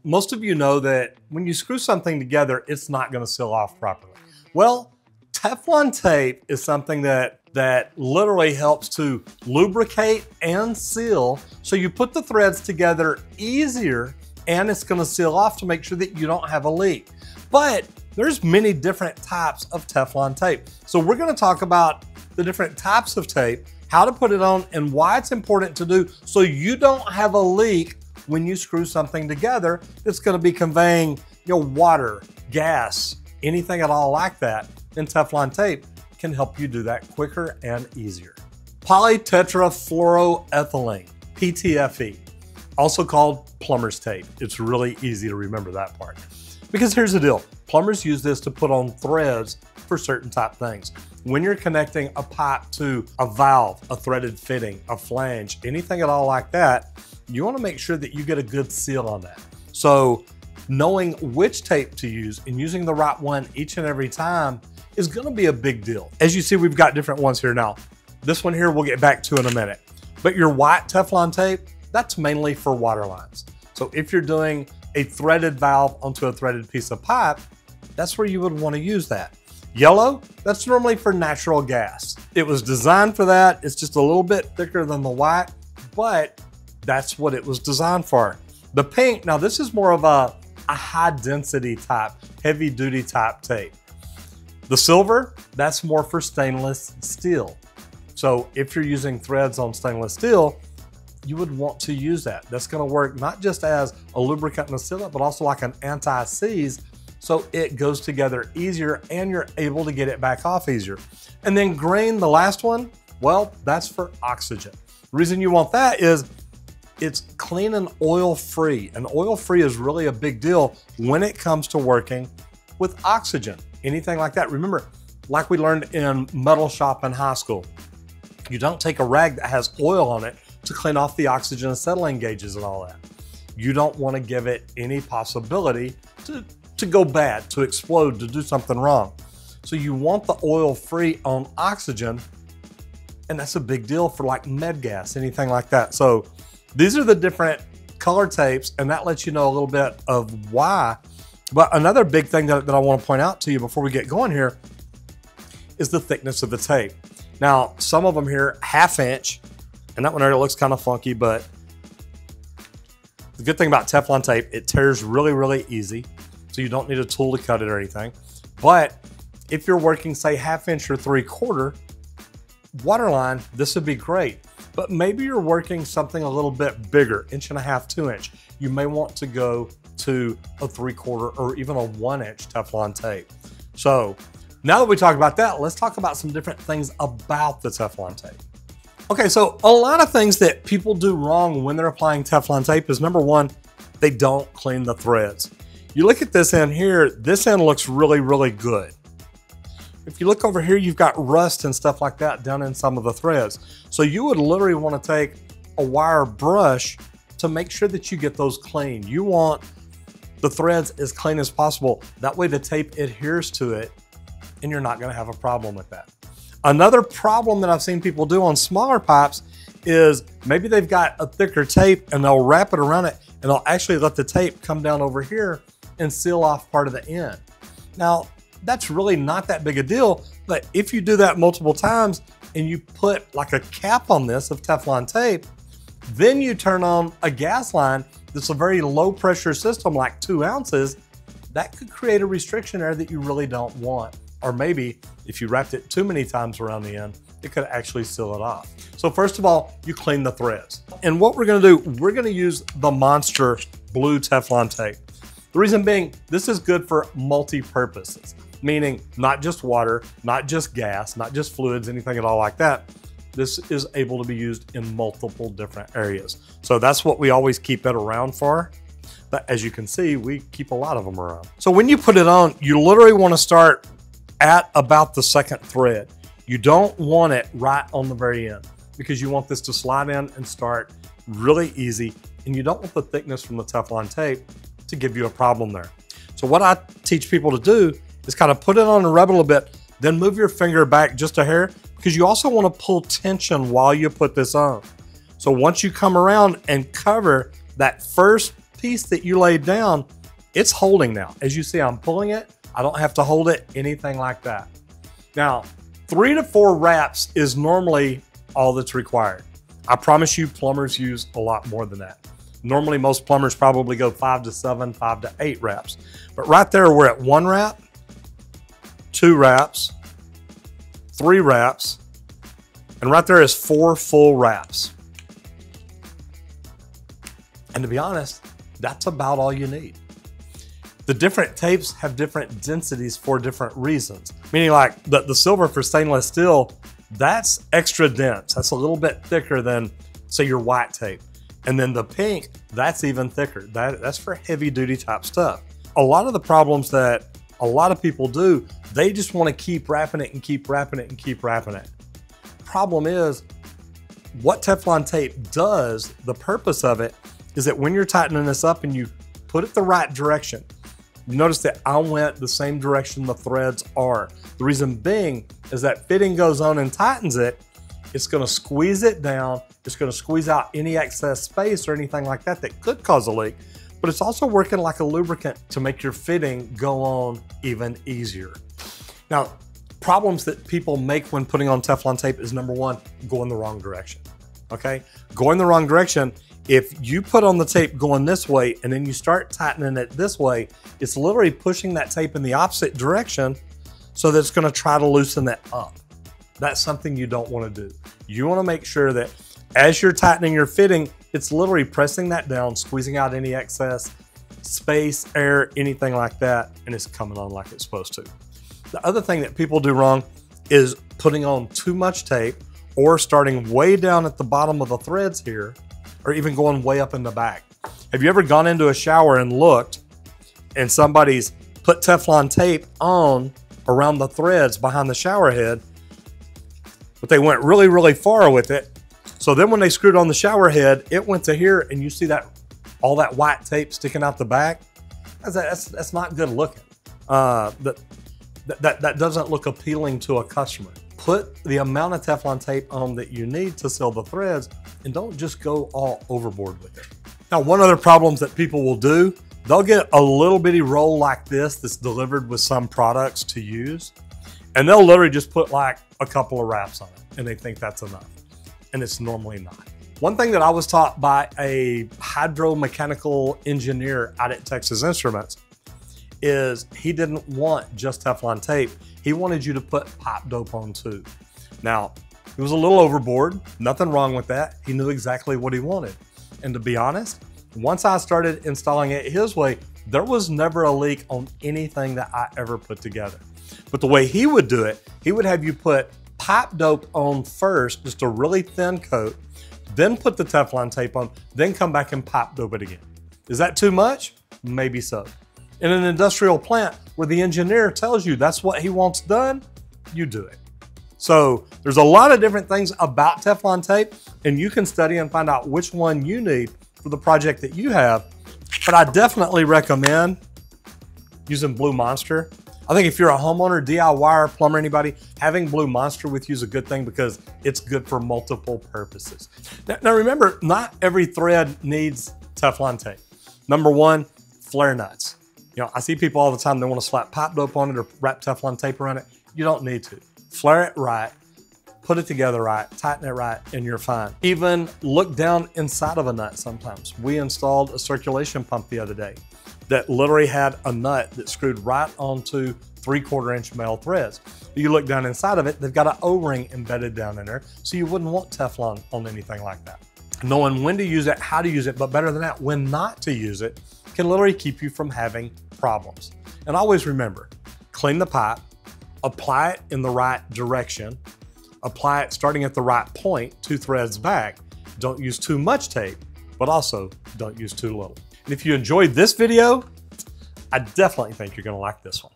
Most of you know that when you screw something together, it's not going to seal off properly. Well, Teflon tape is something that literally helps to lubricate and seal. So you put the threads together easier and it's going to seal off to make sure that you don't have a leak. But there's many different types of Teflon tape. So we're going to talk about the different types of tape, how to put it on, and why it's important to do so you don't have a leak when you screw something together that's going to be conveying, water, gas, anything at all like that. And Teflon tape can help you do that quicker and easier. Polytetrafluoroethylene, PTFE, also called plumber's tape. It's really easy to remember that part. Because here's the deal, plumbers use this to put on threads for certain type things. When you're connecting a pipe to a valve, a threaded fitting, a flange, anything at all like that, you want to make sure that you get a good seal on that. So knowing which tape to use and using the right one each and every time is going to be a big deal. As you see, we've got different ones here now. This one here we'll get back to in a minute. But your white Teflon tape, that's mainly for water lines. So if you're doing a threaded valve onto a threaded piece of pipe, that's where you would want to use that. Yellow, that's normally for natural gas. It was designed for that. It's just a little bit thicker than the white, but that's what it was designed for. The pink, now this is more of a high density type, heavy duty type tape. The silver, that's more for stainless steel. So if you're using threads on stainless steel, you would want to use that. That's going to work not just as a lubricant and a sealant, but also like an anti-seize, so it goes together easier and you're able to get it back off easier. And then green, the last one, well, that's for oxygen. The reason you want that is it's clean and oil-free. And oil-free is really a big deal when it comes to working with oxygen, anything like that. Remember, like we learned in metal shop in high school, you don't take a rag that has oil on it to clean off the oxygen acetylene gauges and all that. You don't want to give it any possibility to go bad, to explode, to do something wrong. So you want the oil-free on oxygen, and that's a big deal for like med gas, anything like that. So these are the different color tapes, and that lets you know a little bit of why. But another big thing that I want to point out to you before we get going here is the thickness of the tape. Now, some of them here, 1/2 inch, and that one there looks kind of funky, but the good thing about Teflon tape, it tears really, really easy. So you don't need a tool to cut it or anything. But if you're working, say 1/2 inch or 3/4 waterline, this would be great. But maybe you're working something a little bit bigger, 1.5 inch, 2 inch. You may want to go to a 3/4 or even a 1 inch Teflon tape. So now that we talked about that, let's talk about some different things about the Teflon tape. Okay, so a lot of things that people do wrong when they're applying Teflon tape is, number one, they don't clean the threads. You look at this end here, this end looks really, really good. If you look over here, you've got rust and stuff like that down in some of the threads. So you would literally want to take a wire brush to make sure that you get those clean. You want the threads as clean as possible. That way the tape adheres to it and you're not going to have a problem with that. Another problem that I've seen people do on smaller pipes is maybe they've got a thicker tape and they'll wrap it around it and they'll actually let the tape come down over here and seal off part of the end. Now, that's really not that big a deal, but if you do that multiple times and you put like a cap on this of Teflon tape, then you turn on a gas line that's a very low pressure system, like 2 ounces, that could create a restriction there that you really don't want. Or maybe if you wrapped it too many times around the end, it could actually seal it off. So first of all, you clean the threads. And what we're gonna do, we're gonna use the Monster Blue Teflon tape. The reason being, this is good for multi-purposes, meaning not just water, not just gas, not just fluids, anything at all like that. This is able to be used in multiple different areas. So that's what we always keep it around for. But as you can see, we keep a lot of them around. So when you put it on, you literally want to start at about the second thread. You don't want it right on the very end because you want this to slide in and start really easy. And you don't want the thickness from the Teflon tape to give you a problem there. So what I teach people to do is kind of put it on and rub it a little bit, then move your finger back just a hair because you also want to pull tension while you put this on. So once you come around and cover that first piece that you laid down, it's holding now. As you see, I'm pulling it. I don't have to hold it, anything like that. Now, 3 to 4 wraps is normally all that's required. I promise you, plumbers use a lot more than that. Normally, most plumbers probably go 5 to 7, 5 to 8 wraps. But right there, we're at 1 wrap, 2 wraps, 3 wraps, and right there is 4 full wraps. And to be honest, that's about all you need. The different tapes have different densities for different reasons. Meaning like the silver for stainless steel, that's extra dense. That's a little bit thicker than, say, your white tape. And then the pink, that's even thicker. That's for heavy duty type stuff. A lot of the problems that a lot of people do, they just want to keep wrapping it and keep wrapping it and keep wrapping it. Problem is, what Teflon tape does, the purpose of it, is that when you're tightening this up and you put it the right direction, you notice that I went the same direction the threads are. The reason being is that fitting goes on and tightens it, it's gonna squeeze it down, it's gonna squeeze out any excess space or anything like that that could cause a leak, but it's also working like a lubricant to make your fitting go on even easier. Now, problems that people make when putting on Teflon tape is number 1, going the wrong direction, okay? Going the wrong direction, if you put on the tape going this way and then you start tightening it this way, it's literally pushing that tape in the opposite direction so that it's gonna try to loosen that up. That's something you don't wanna do. You wanna make sure that as you're tightening your fitting, it's literally pressing that down, squeezing out any excess space, air, anything like that, and it's coming on like it's supposed to. The other thing that people do wrong is putting on too much tape or starting way down at the bottom of the threads here, or even going way up in the back. Have you ever gone into a shower and looked and somebody's put Teflon tape on around the threads behind the shower head, but they went really, really far with it. So then when they screwed on the shower head, it went to here and you see that all that white tape sticking out the back. That's not good looking. That doesn't look appealing to a customer. Put the amount of Teflon tape on that you need to seal the threads and don't just go all overboard with it. Now, one other problem that people will do, they'll get a little bitty roll like this that's delivered with some products to use, and they'll literally just put like a couple of wraps on it and they think that's enough. And it's normally not. One thing that I was taught by a hydromechanical engineer out at Texas Instruments is he didn't want just Teflon tape. He wanted you to put pipe dope on too. Now, it was a little overboard, nothing wrong with that. He knew exactly what he wanted. And to be honest, once I started installing it his way, there was never a leak on anything that I ever put together. But the way he would do it, he would have you put pipe dope on first, just a really thin coat, then put the Teflon tape on, then come back and pipe dope it again. Is that too much? Maybe so. In an industrial plant where the engineer tells you that's what he wants done, you do it. So there's a lot of different things about Teflon tape, and you can study and find out which one you need for the project that you have. But I definitely recommend using Blue Monster. I think if you're a homeowner, DIYer, plumber, anybody, having Blue Monster with you is a good thing because it's good for multiple purposes. Now remember, not every thread needs Teflon tape. Number 1, flare nuts. You know, I see people all the time, they want to slap pipe dope on it or wrap Teflon tape around it. You don't need to. Flare it right, put it together right, tighten it right, and you're fine. Even look down inside of a nut sometimes. We installed a circulation pump the other day that literally had a nut that screwed right onto 3/4 inch metal threads. You look down inside of it, they've got an O-ring embedded down in there, so you wouldn't want Teflon on anything like that. Knowing when to use it, how to use it, but better than that, when not to use it, can literally keep you from having problems. And always remember, clean the pipe, apply it in the right direction, apply it starting at the right point, 2 threads back. Don't use too much tape, but also don't use too little. And if you enjoyed this video, I definitely think you're gonna like this one.